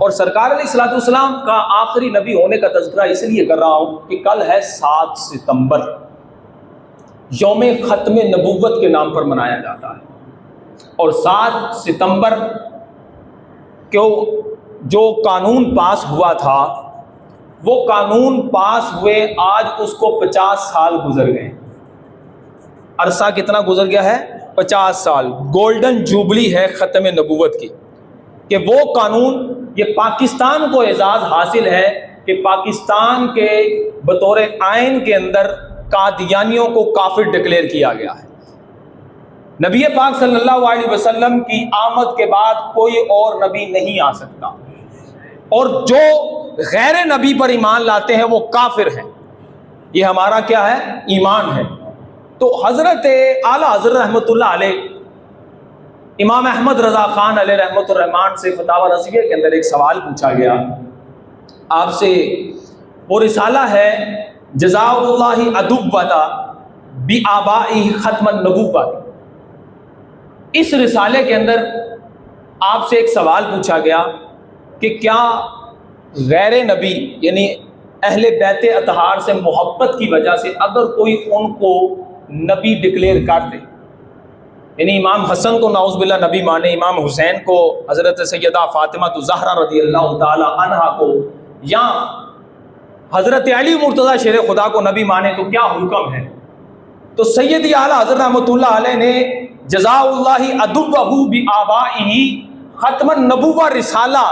اور سرکار علیہ الصلوۃ والسلام کا آخری نبی ہونے کا تذکرہ اس لیے کر رہا ہوں کہ کل ہے 7 ستمبر، یوم ختم نبوت کے نام پر منایا جاتا ہے۔ اور 7 ستمبر کو جو قانون پاس ہوا تھا، وہ قانون پاس ہوئے آج اس کو 50 سال گزر گئے۔ عرصہ کتنا گزر گیا ہے؟ 50 سال۔ گولڈن جوبلی ہے ختم نبوت کی، کہ وہ قانون، یہ پاکستان کو اعزاز حاصل ہے کہ پاکستان کے بطور آئین کے اندر قادیانیوں کو کافر ڈکلیئر کیا گیا ہے۔ نبی پاک صلی اللہ علیہ وسلم کی آمد کے بعد کوئی اور نبی نہیں آ سکتا، اور جو غیر نبی پر ایمان لاتے ہیں وہ کافر ہیں۔ یہ ہمارا کیا ہے؟ ایمان ہے۔ تو حضرت اعلیٰ حضرت رحمۃ اللہ علیہ امام احمد رضا خان علیہ رحمۃ الرحمان سے فتاوی رضویہ کے اندر ایک سوال پوچھا گیا آپ سے، وہ رسالہ ہے جزاء اللہ ادوبۃ بآباء ختم النبوۃ۔ اس رسالے کے اندر آپ سے ایک سوال پوچھا گیا کہ کیا غیر نبی یعنی اہل بیت اطہار سے محبت کی وجہ سے اگر کوئی ان کو نبی ڈکلیئر کر دے، یعنی امام حسن کو نعوذ باللہ نبی مانے، امام حسین کو، حضرت سیدہ فاطمہ الزہرا رضی اللہ تعالی عنہا کو، یا حضرت علی مرتضیٰ شیر خدا کو نبی مانے، تو کیا حکم ہے؟ تو سیدی اعلیٰ حضرت رحمۃ اللہ علیہ نے جزاء اللہ ادبہ بآبائہ ختم النبوہ رسالہ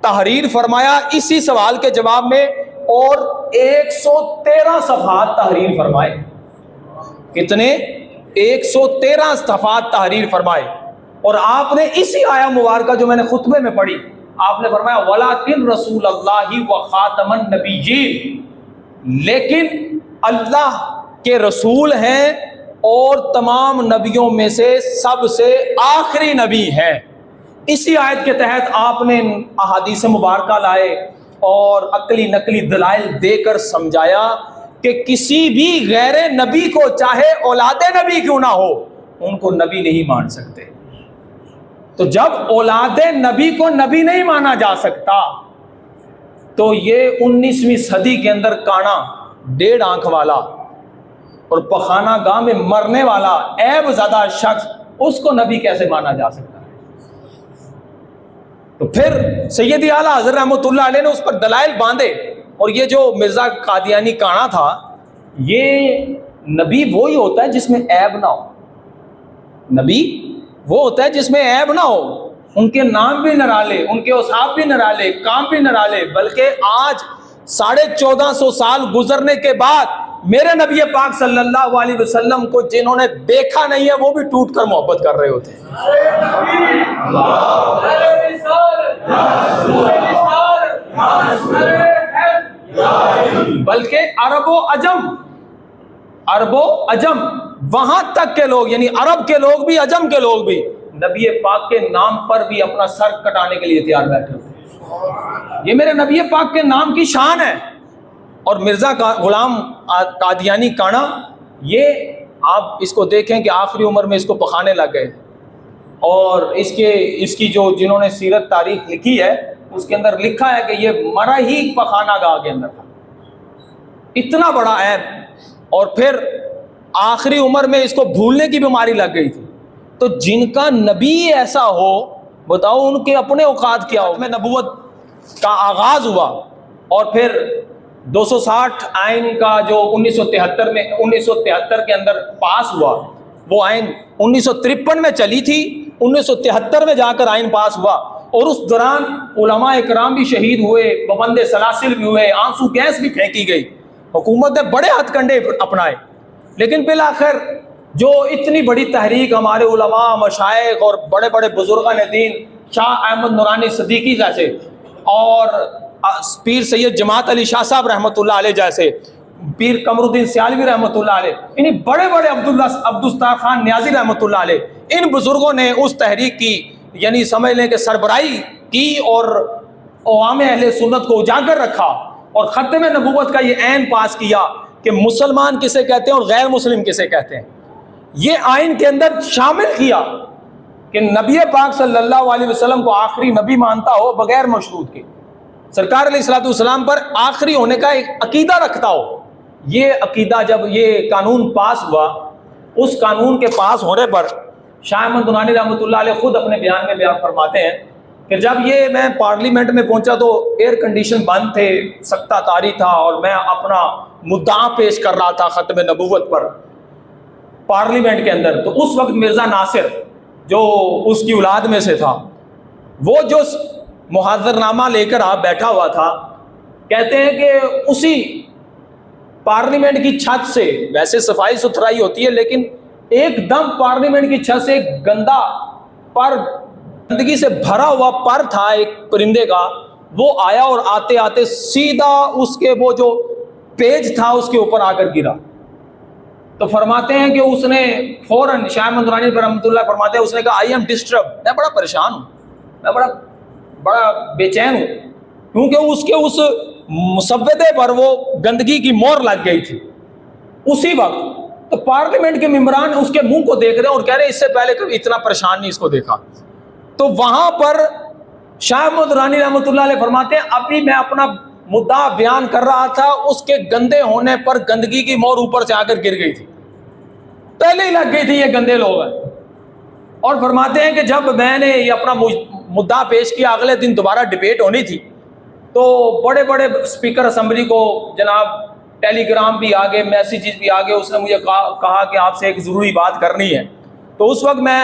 تحریر فرمایا اسی سوال کے جواب میں، اور 113 صفحات تحریر فرمائے۔ کتنے؟ 113 صفحات تحریر فرمائے۔ اور آپ نے اسی آیہ مبارکہ جو میں نے خطبے میں پڑھی، آپ نے فرمایا وَلَٰكِن رسول اللہ وَخَاتَمَ النَّبِيِّينَ، لیکن اللہ کے رسول ہیں اور تمام نبیوں میں سے سب سے آخری نبی ہیں۔ اسی آیت کے تحت آپ نے احادیث مبارکہ لائے اور عقلی نقلی دلائل دے کر سمجھایا کہ کسی بھی غیر نبی کو، چاہے اولاد نبی کیوں نہ ہو، ان کو نبی نہیں مان سکتے۔ تو جب اولاد نبی کو نبی نہیں مانا جا سکتا، تو یہ 19ویں صدی کے اندر کانا، 1.5 آنکھ والا اور پخانہ گاہ میں مرنے والا عیب زدہ شخص، اس کو نبی کیسے مانا جا سکتا ہے؟ تو پھر سیدی اعلیٰ حضرت رحمۃ اللہ علیہ نے اس پر دلائل باندھے۔ اور یہ جو مرزا قادیانی کانا تھا، یہ نبی وہی ہوتا ہے جس میں عیب نہ ہو، نبی وہ ہوتا ہے جس میں عیب نہ ہو، ان کے نام بھی نرالے، ان کے اوصاف بھی نرالے، کام بھی نرالے، بلکہ آج 1450 سال گزرنے کے بعد میرے نبی پاک صلی اللہ علیہ وسلم کو جنہوں نے دیکھا نہیں ہے وہ بھی ٹوٹ کر محبت کر رہے ہوتے ہیں۔ بلکہ عرب و عجم وہاں تک کے لوگ، یعنی عرب کے لوگ بھی، عجم کے لوگ بھی، نبی پاک کے نام پر بھی اپنا سر کٹانے کے لیے تیار بیٹھے ہوتے ہیں۔ یہ میرے نبی پاک کے نام کی شان ہے۔ اور مرزا غلام قادیانی کانا، یہ آپ اس کو دیکھیں کہ آخری عمر میں اس کو پخانے لگ گئے، اور اس کی جو جنہوں نے سیرت تاریخ لکھی ہے اس کے اندر لکھا ہے کہ یہ مرا ہی پخانہ گاہ کے اندر تھا، اتنا بڑا عیب۔ اور پھر آخری عمر میں اس کو بھولنے کی بیماری لگ گئی تھی۔ تو جن کا نبی ایسا ہو، بتاؤ ان کے اپنے اوقات کیا ہو۔ میں نبوت کا آغاز ہوا، اور پھر 260 آئین کا جو 1973 کے اندر پاس ہوا، وہ آئین 1953 میں چلی تھی، 1973 میں جا کر آئین پاس ہوا، اور اس دوران علماء اکرام بھی شہید ہوئے، پابند سلاسل بھی ہوئے، آنسو گیس بھی پھینکی گئی، حکومت نے بڑے ہتھ کنڈے اپنائے، لیکن بالآخر جو اتنی بڑی تحریک ہمارے علماء، مشائخ اور بڑے بڑے بزرگان دین، شاہ احمد نورانی صدیقی جیسے، اور پیر سید جماعت علی شاہ صاحب رحمۃ اللہ علیہ جیسے، پیر قمر الدین سیالوی رحمۃ اللہ علیہ، انہیں بڑے بڑے عبدالستار خان نیازی رحمۃ اللہ علیہ، ان بزرگوں نے اس تحریک کی، یعنی سمجھ لیں کہ سربراہی کی، اور عوام اہل سنت کو اجاگر رکھا، اور ختم نبوت کا یہ عین پاس کیا کہ مسلمان کسے کہتے ہیں اور غیر مسلم کسے کہتے ہیں۔ یہ آئین کے اندر شامل کیا کہ نبی پاک صلی اللہ علیہ وسلم کو آخری نبی مانتا ہو بغیر مشروط کے، سرکار علیہ الصلوۃ والسلام پر آخری ہونے کا ایک عقیدہ رکھتا ہو. یہ عقیدہ جب یہ قانون پاس ہوا، اس قانون کے پاس ہونے پر شاہ احمد درانی رحمۃ اللہ علیہ خود اپنے بیان میں بیان فرماتے ہیں کہ جب یہ میں پارلیمنٹ میں پہنچا تو ایئر کنڈیشن بند تھے، سکتہ طاری تھا، اور میں اپنا مدعا پیش کر رہا تھا ختم نبوت پر پارلیمنٹ کے اندر. تو اس وقت مرزا ناصر جو اس کی اولاد میں سے تھا، وہ جو محاضر نامہ لے کر آپ بیٹھا ہوا تھا، کہتے ہیں کہ اسی پارلیمنٹ کی چھت سے، ویسے صفائی ستھرائی ہوتی ہے لیکن ایک دم پارلیمنٹ کی چھت سے ایک گندا پر، گندگی سے بھرا ہوا پر تھا ایک پرندے کا، وہ آیا اور آتے آتے سیدھا اس کے وہ جو پیج تھا اس کے اوپر آ کر گرا. تو فرماتے ہیں کہ اس نے فوراً شاہ احمد درانی رحمۃ اللہ فرماتے ہیں اس نے کہا آئی ایم ڈسٹرب، میں بڑا پریشان ہوں، میں بڑا بے چین ہوں، کیونکہ اس کے اس مسودے پر وہ گندگی کی مہر لگ گئی تھی. اسی وقت تو پارلیمنٹ کے ممبران اس کے منہ کو دیکھ رہے ہیں اور کہہ رہے ہیں اس سے پہلے کبھی اتنا پریشان نہیں اس کو دیکھا. تو وہاں پر شاہ احمد درانی رحمۃ اللہ علیہ فرماتے ہیں ابھی میں اپنا مدعا بیان کر رہا تھا، اس کے گندے ہونے پر گندگی کی مہر اوپر سے آ کر گر گئی تھی، پہلے ہی لگ گئی تھی، یہ گندے لوگ ہیں. اور فرماتے ہیں کہ جب میں نے یہ اپنا مدعا پیش کیا، اگلے دن دوبارہ ڈبیٹ ہونی تھی، تو بڑے بڑے اسپیکر اسمبلی کو جناب ٹیلی گرام بھی آگے، میسیجز بھی آگے، اس نے مجھے کہا کہ آپ سے ایک ضروری بات کرنی ہے. تو اس وقت میں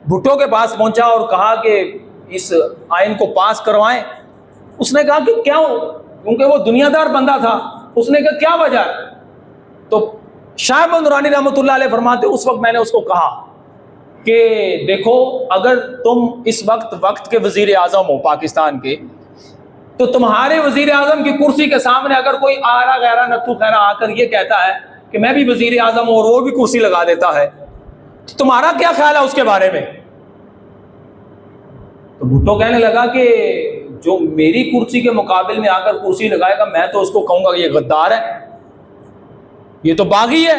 بھٹو کے پاس پہنچا اور کہا کہ اس آئین کو پاس کروائیں. اس نے کہا کہ کیا ہو، کیونکہ وہ دنیا دار بندہ تھا. اس نے کہا کیا وجہ ہے؟ تو شاہ احمد درانی رحمۃ اللہ علیہ فرماتے اس وقت میں نے اس کو کہا کہ دیکھو، اگر تم اس وقت کے وزیر اعظم ہو پاکستان کے، تو تمہارے وزیر اعظم کی کرسی کے سامنے اگر کوئی آرا غیرہ نتو خیرہ آ کر یہ کہتا ہے کہ میں بھی وزیر اعظم ہوں اور وہ بھی کرسی لگا دیتا ہے، تو تمہارا کیا خیال ہے اس کے بارے میں؟ تو بھٹو کہنے لگا کہ جو میری کرسی کے مقابل میں آ کر کرسی لگائے گا، میں تو اس کو کہوں گا کہ یہ غدار ہے، یہ تو باغی ہے،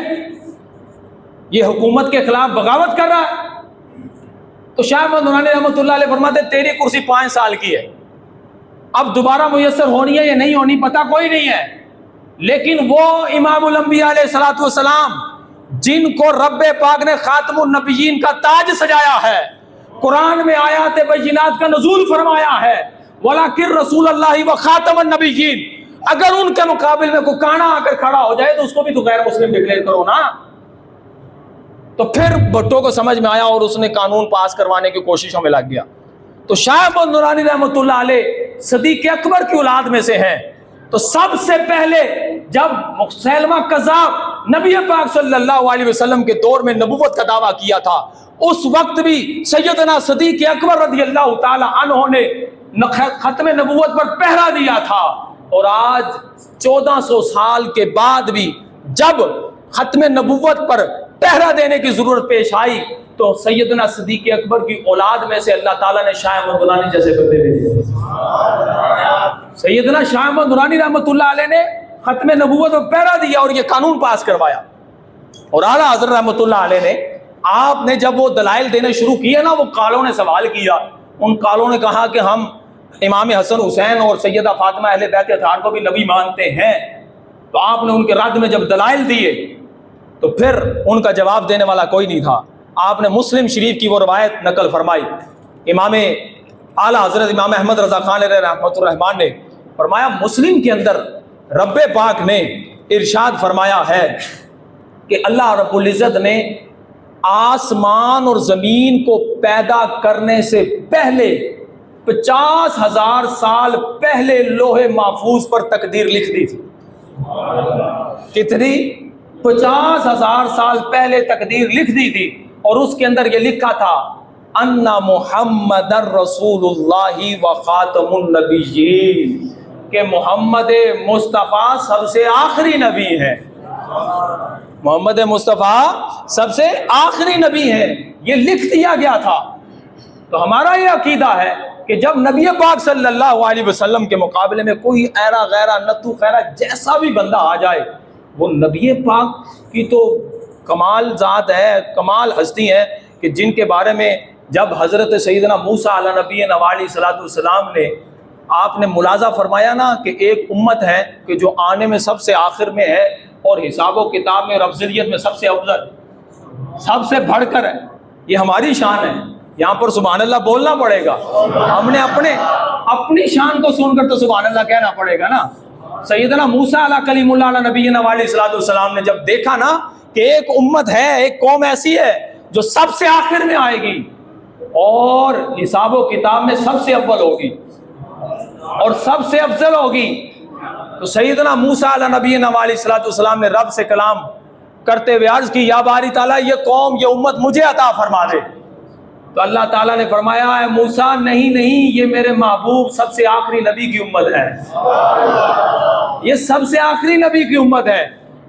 یہ حکومت کے خلاف بغاوت کر رہا ہے. تو شاہ احمد درانی رحمۃ اللہ علیہ فرماتے تیری کرسی 5 سال کی ہے، اب دوبارہ میسر ہونی ہے یا نہیں ہونی پتہ کوئی نہیں ہے، لیکن وہ امام الانبیاء علیہ الصلوۃ والسلام جن کو رب پاک نے خاتم النبیین کا تاج سجایا ہے، قرآن میں آیات بینات کا نزول فرمایا ہے، وَلَٰكِن رسول اللہ و خاتم النبیین، اگر ان کے مقابل میں کوئی کانا آ کر کھڑا ہو جائے تو اس کو بھی تو غیر مسلم ڈکلیئر کرو نا. تو پھر بھٹو کو سمجھ میں آیا اور اس نے قانون پاس کروانے کی کوششوں میں لگ گیا. تو شاہ احمد درانی رحمۃ اللہ علیہ صدیق اکبر کی اولاد میں سے ہیں. تو سب سے پہلے جب مسیلمہ کذاب نبی پاک صلی اللہ علیہ وسلم کے دور میں نبوت کا دعویٰ کیا تھا، اس وقت بھی سیدنا صدیق اکبر رضی اللہ تعالی عنہ نے ختم نبوت پر پہرا دیا تھا. اور آج 1400 سال کے بعد بھی جب ختم نبوت پر پہرا دینے کی ضرورت پیش آئی تو سیدنا صدیق اکبر کی اولاد میں سے اللہ تعالیٰ نے شاہ احمد درانی جیسے بندے بھیجے. سیدنا شاہ احمد درانی رحمۃ اللہ علیہ نے ختم نبوت پر پہرا دیا اور یہ قانون پاس کروایا. اور اعلیٰ حضرت رحمۃ اللہ علیہ نے، آپ نے جب وہ دلائل دینے شروع کیے نا، وہ کالوں نے سوال کیا، ان کالوں نے کہا کہ ہم امام حسن حسین اور سیدہ فاطمہ اہل بیت اطہار کو بھی نبی مانتے ہیں. تو آپ نے ان کے رد میں جب دلائل دیے تو پھر ان کا جواب دینے والا کوئی نہیں تھا. آپ نے مسلم شریف کی وہ روایت نقل فرمائی، امام اعلیٰ حضرت امام احمد رضا خان علیہ رحمۃ الرحمان نے فرمایا، مسلم کے اندر رب پاک نے ارشاد فرمایا ہے کہ اللہ رب العزت نے آسمان اور زمین کو پیدا کرنے سے پہلے 50,000 سال پہلے لوح محفوظ پر تقدیر لکھ دی تھی. کتنی؟ 50,000 سال پہلے تقدیر لکھ دی تھی، اور اس کے اندر یہ لکھا تھا ان محمد رسول اللہ و خاتم النبیین، کہ محمد مصطفیٰ سب سے آخری نبی ہے. محمد مصطفیٰ سب سے آخری نبی ہے، یہ لکھ دیا گیا تھا. تو ہمارا یہ عقیدہ ہے کہ جب نبی پاک صلی اللہ علیہ وسلم کے مقابلے میں کوئی ایرا غیرہ نتو خیرہ جیسا بھی بندہ آ جائے، وہ نبی پاک کی تو کمال ذات ہے، کمال ہستی ہے، کہ جن کے بارے میں جب حضرت سیدنا موسیٰ علیہ نبی علیہ الصلوۃ والسلام نے آپ نے ملاحظہ فرمایا نا کہ ایک امت ہے کہ جو آنے میں سب سے آخر میں ہے اور حساب و کتاب میں اور افضلیت میں سب سے افضل، سب سے بڑھ کر ہے. یہ ہماری شان ہے. یہاں پر سبحان اللہ بولنا پڑے گا. ہم نے اپنی شان کو سن کر تو سبحان اللہ کہنا پڑے گا نا. سیدنا موسیٰ علیہ کلیم اللہ علیہ نبینا علیہ الصلوۃ والسلام نے جب دیکھا نا کہ ایک امت ہے، ایک قوم ایسی ہے جو سب سے آخر میں آئے گی اور حساب و کتاب میں سب سے اول ہوگی اور سب سے افضل ہوگی، تو سیدنا موسیٰ علیہ نبینا علیہ الصلوۃ والسلام نے رب سے کلام کرتے ہوئے عرض کی، یا باری تعالیٰ یہ قوم، یہ امت مجھے عطا فرما دے. تو اللہ تعالیٰ نے فرمایا، اے موسیٰ نہیں، یہ میرے محبوب سب سے آخری نبی کی امت ہے. یہ سب سے آخری نبی کی امت ہے،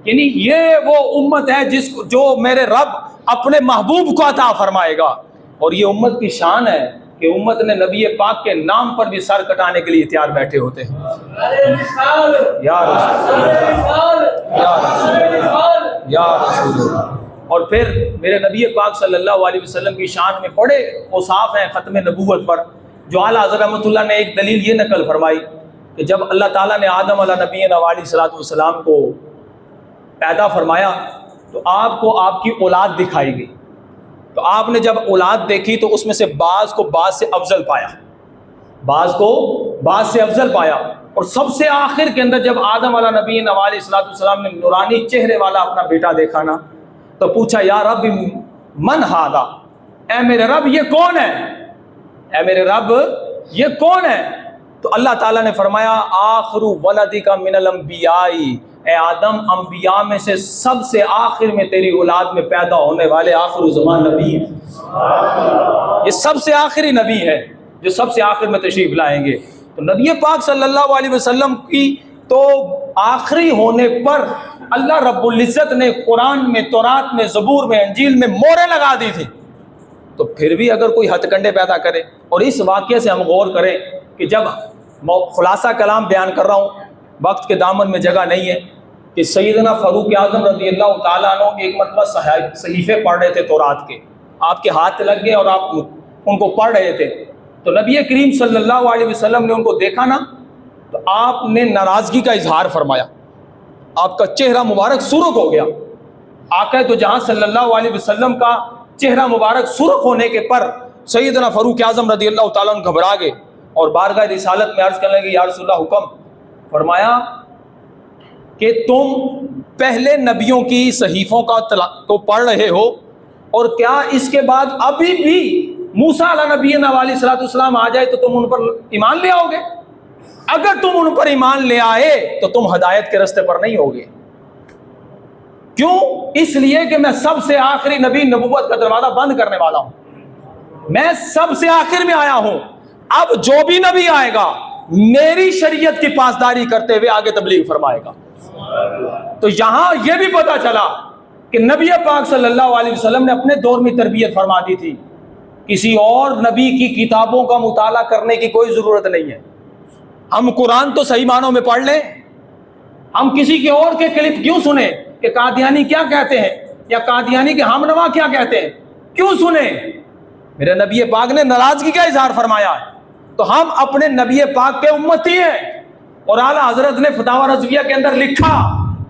یعنی یہ وہ امت ہے جو میرے رب اپنے محبوب کو عطا فرمائے گا. اور یہ امت کی شان ہے کہ امت نے نبی پاک کے نام پر بھی سر کٹانے کے لیے تیار بیٹھے ہوتے ہیں. یا رسول اللہ. اور پھر میرے نبی پاک صلی اللہ علیہ وسلم کی شان میں بڑے اوصاف ہیں ختم نبوت پر، جو اعلیٰ حضرت رحمۃ اللہ نے ایک دلیل یہ نقل فرمائی کہ جب اللہ تعالیٰ نے آدم علیہ نبینا علیہ الصلوۃ والسلام کو پیدا فرمایا تو آپ کو آپ کی اولاد دکھائی گئی. تو آپ نے جب اولاد دیکھی تو اس میں سے بعض کو بعض سے افضل پایا، بعض کو بعض سے افضل پایا. اور سب سے آخر کے اندر جب آدم علیہ نبینا علیہ الصلوۃ والسلام نے نورانی چہرے والا اپنا بیٹا دیکھا نا تو پوچھا، یا رب من ھذا، اے میرے رب یہ کون ہے، اے میرے رب یہ کون ہے. تو اللہ تعالیٰ نے فرمایا، آخر ولدک من الانبیاء، اے آدم انبیاء میں سے سب سے آخر میں تیری اولاد میں پیدا ہونے والے آخر زمان نبی ہیں. یہ سب سے آخری نبی ہے جو سب سے آخر میں تشریف لائیں گے. تو نبی پاک صلی اللہ علیہ وسلم کی تو آخری ہونے پر اللہ رب العزت نے قرآن میں، تورات میں، زبور میں، انجیل میں موریں لگا دی تھی. تو پھر بھی اگر کوئی ہتھ کنڈے پیدا کرے، اور اس واقعے سے ہم غور کریں کہ جب خلاصہ کلام بیان کر رہا ہوں، وقت کے دامن میں جگہ نہیں ہے، کہ سیدنا فاروق اعظم رضی اللہ تعالیٰ عنہ ایک مرتبہ صحیفے پڑھ رہے تھے تورات کے، آپ کے ہاتھ لگ گئے اور آپ ان کو پڑھ رہے تھے. تو نبی کریم صلی اللہ علیہ وسلم نے ان کو دیکھا نا تو آپ نے ناراضگی کا اظہار فرمایا، آپ کا چہرہ مبارک سرخ ہو گیا. آقا تو جہاں صلی اللہ علیہ وسلم کا چہرہ مبارک سرخ ہونے کے پر سیدنا فاروق اعظم رضی اللہ تعالیٰ عنہ گھبرا گئے اور بارگاہ رسالت میں عرض کرنے لگے، یا رسول اللہ حکم. فرمایا کہ تم پہلے نبیوں کی صحیفوں کو پڑھ رہے ہو، اور کیا اس کے بعد ابھی بھی موسیٰ علیہ نبینا علیہ الصلوۃ والسلام آ جائے تو تم ان پر ایمان لے آؤ گے؟ اگر تم ان پر ایمان لے آئے تو تم ہدایت کے راستے پر نہیں ہوگے. کیوں؟ اس لیے کہ میں سب سے آخری نبی، نبوت کا دروازہ بند کرنے والا ہوں. میں سب سے آخر میں آیا ہوں. اب جو بھی نبی آئے گا میری شریعت کی پاسداری کرتے ہوئے آگے تبلیغ فرمائے گا. تو یہاں یہ بھی پتا چلا کہ نبی پاک صلی اللہ علیہ وسلم نے اپنے دور میں تربیت فرما دی تھی. کسی اور نبی کی کتابوں کا مطالعہ کرنے کی کوئی ضرورت نہیں ہے. ہم قرآن تو صحیح معنوں میں پڑھ لیں. ہم کسی کے اور کے کلپ کیوں سنیں کہ قادیانی کیا کہتے ہیں یا قادیانی کے ہم نوا کیا کہتے ہیں؟ کیوں سنیں؟ میرے نبی پاک نے ناراضگی کا اظہار فرمایا ہے تو ہم اپنے نبی پاک کے امتی ہیں. اور اعلیٰ حضرت نے فتاوی رضویہ کے اندر لکھا،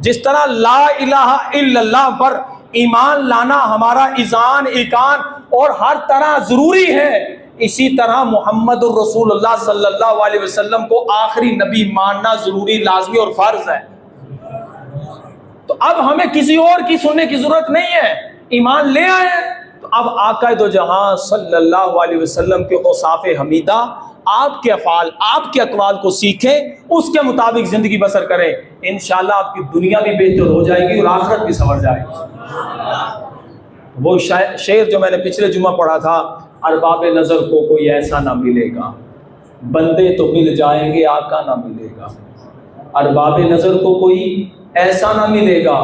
جس طرح لا الہ الا اللہ پر ایمان لانا ہمارا اذعان، ایقان اور ہر طرح ضروری ہے، اسی طرح محمد الرسول اللہ صلی اللہ علیہ وسلم کو آخری نبی ماننا ضروری، لازمی اور فرض ہے. تو اب ہمیں کسی اور کی سننے کی ضرورت نہیں ہے، ایمان لے آئے. تو اب آقا دو جہاں صلی اللہ علیہ وسلم کے اوصاف حمیدہ، آپ کے افعال، آپ کے اقوال کو سیکھیں، اس کے مطابق زندگی بسر کریں. انشاءاللہ آپ کی دنیا بھی بہتر ہو جائے گی اور آخرت بھی سنور جائے گی. وہ شعر جو میں نے پچھلے جمعہ پڑھا تھا، ارباب نظر کو کوئی ایسا نہ ملے گا، بندے تو مل جائیں گے آقا نہ ملے گا. ارباب نظر کو کوئی ایسا نہ ملے گا،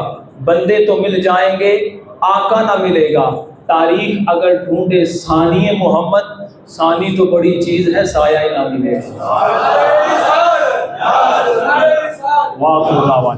بندے تو مل جائیں گے آقا نہ ملے گا. تاریخ اگر ڈھونڈے ثانی محمد، ثانی تو بڑی چیز ہے، سایہ ہی نہ ملے گا. واہ